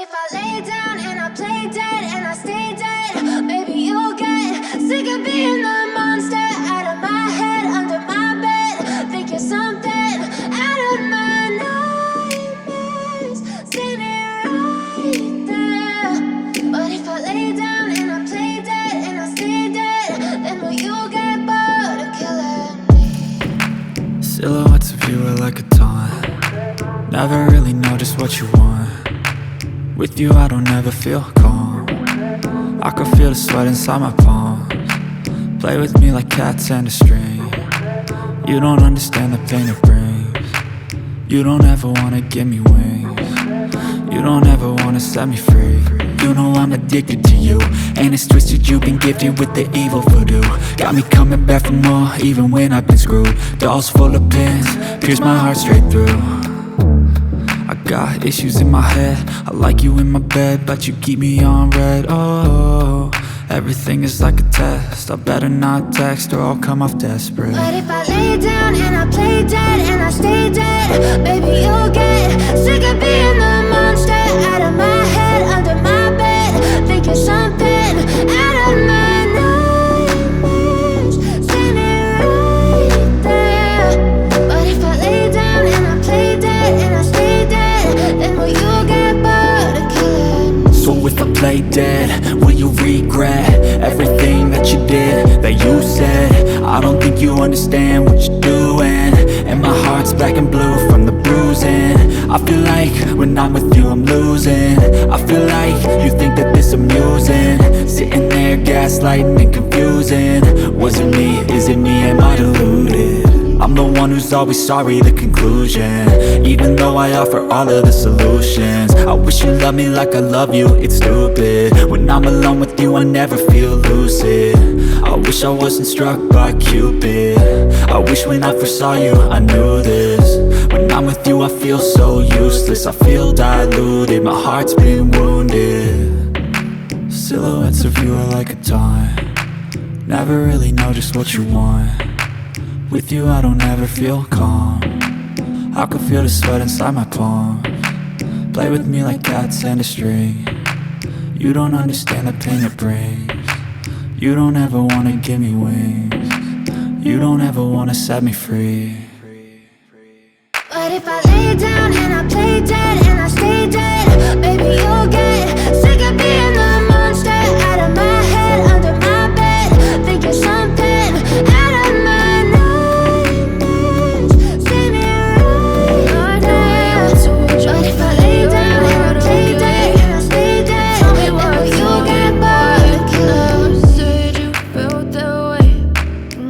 if I lay down and I play dead and I stay dead, maybe you'll get sick of being the monster out of my head, under my bed. Think you're something out of my nightmares, standing right there. But if I lay down and I play dead and I stay dead, then will you get bored of killing me? Silhouettes of you are like a taunt. Never really know just what you want. With you I don't ever feel calm. I can feel the sweat inside my palms. Play with me like cats and a string. You don't understand the pain it brings. You don't ever wanna give me wings. You don't ever wanna set me free. You know I'm addicted to you, and it's twisted, you've been gifted with the evil voodoo. Got me coming back for more, even when I've been screwed. Dolls full of pins, pierce my heart straight through. I got issues in my head, I like you in my bed, but you keep me on red. Oh, everything is like a test. I better not text or I'll come off desperate. But if I lay down and I play dead and I stay dead, baby you'll get sick of being the monster out of my head, under my bed. Think you're something out of my nightmares, standing right there. But if I lay down and I play dead and I stay dead, then will you get bored of killing me? So if I play dead, will you regret everything that you did, that you said? I don't think you understand what you're doing, and my heart's black and blue from the bruising. I feel like when I'm with you I'm losing. I feel like you think that this amusing, sitting there gaslighting and confusing. Was it me? Is it me? Am I deluded? I'm the one who's always sorry, the conclusion, even though I offer all of the solutions. I wish you loved me like I love you, it's stupid. When I'm alone with you I never feel lucid. I wish I wasn't struck by Cupid. I wish when I first saw you I knew this. When I'm with you I feel so useless, I feel diluted, my heart's been wounded. Silhouettes of you are like a taunt. Never really know just what you want. With you I don't ever feel calm. I can feel the sweat inside my palms. Play with me like cats and a string. You don't understand the pain it brings. You don't ever wanna give me wings. You don't ever wanna set me free. But if I lay down and I play dead and I stay dead, baby you'll get sick of being the monster out of my head, under my bed. Think you're something out of my nightmares, standing right there. But if I lay down and I play dead and I stay dead, tell me what you'll get bored of killing. Said you felt that way.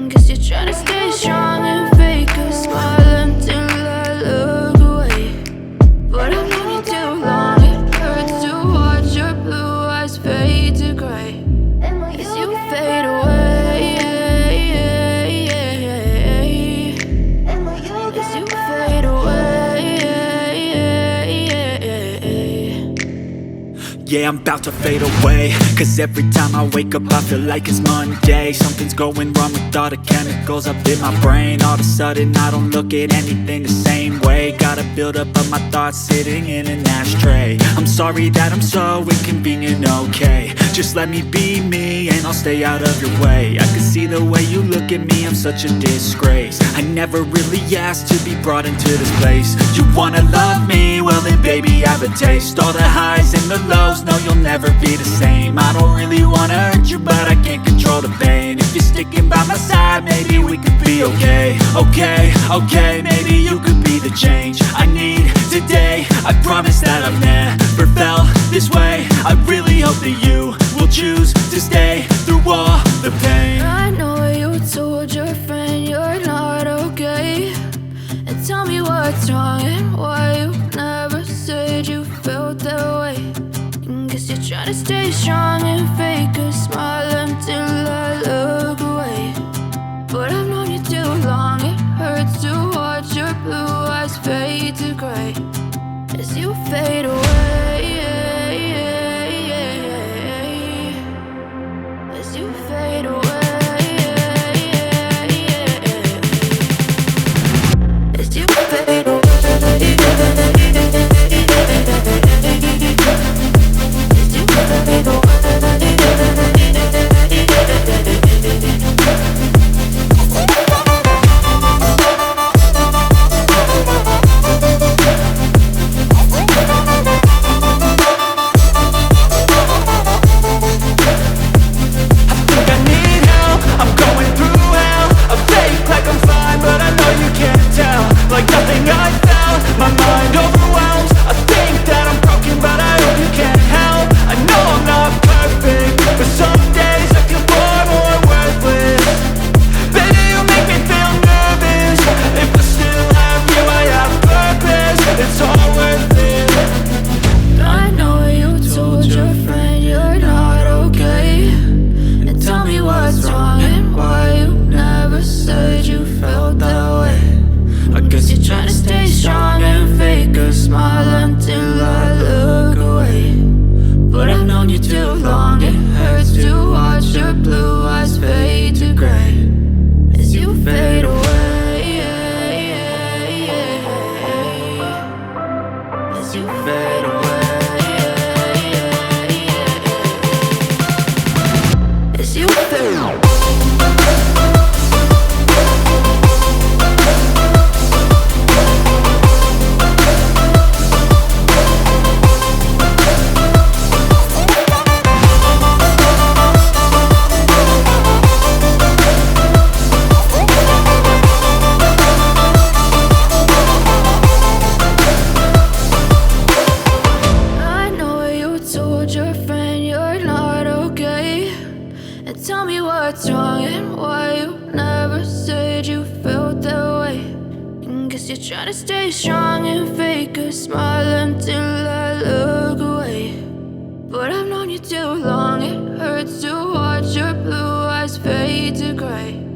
Guess you're trying to stay strong and fake a smile until I look away. But I've known you too long, it hurts to watch your blue eyes fade to gray as you fade away. As you fade away. Yeah, I'm about to fade away, cause every time I wake up I feel like it's Monday. Something's going wrong with all the chemicals up in my brain. All of a sudden I don't look at anything the same way. Gotta build up of my thoughts sitting in an ashtray. I'm sorry that I'm so inconvenient, okay. Just let me be me and I'll stay out of your way. I can see the way you look at me, I'm such a disgrace. I never really asked to be brought into this place. You wanna love me? Well then baby have a taste. All the highs and the lows, no you'll never be the same. I don't really wanna hurt you but I can't control the pain. If you're sticking by my side maybe we could be okay. Okay, maybe you could be the change I need today. I promise that I've never felt this way. I really hope that you will choose to stay through all the pain. I know you told your friend you're not okay, and tell me what's wrong and why you never said you felt that way. Guess you're trying to stay strong and fake a smile until I look away. But I've known you too long, it hurts to watch your blue eyes fade to gray as you fade away. As you fade away. As you fade away. what's wrong and why you never said you felt that way. And guess you're trying to stay strong and fake a smile until I look away. But I've known you too long, it hurts to watch your blue eyes fade to gray.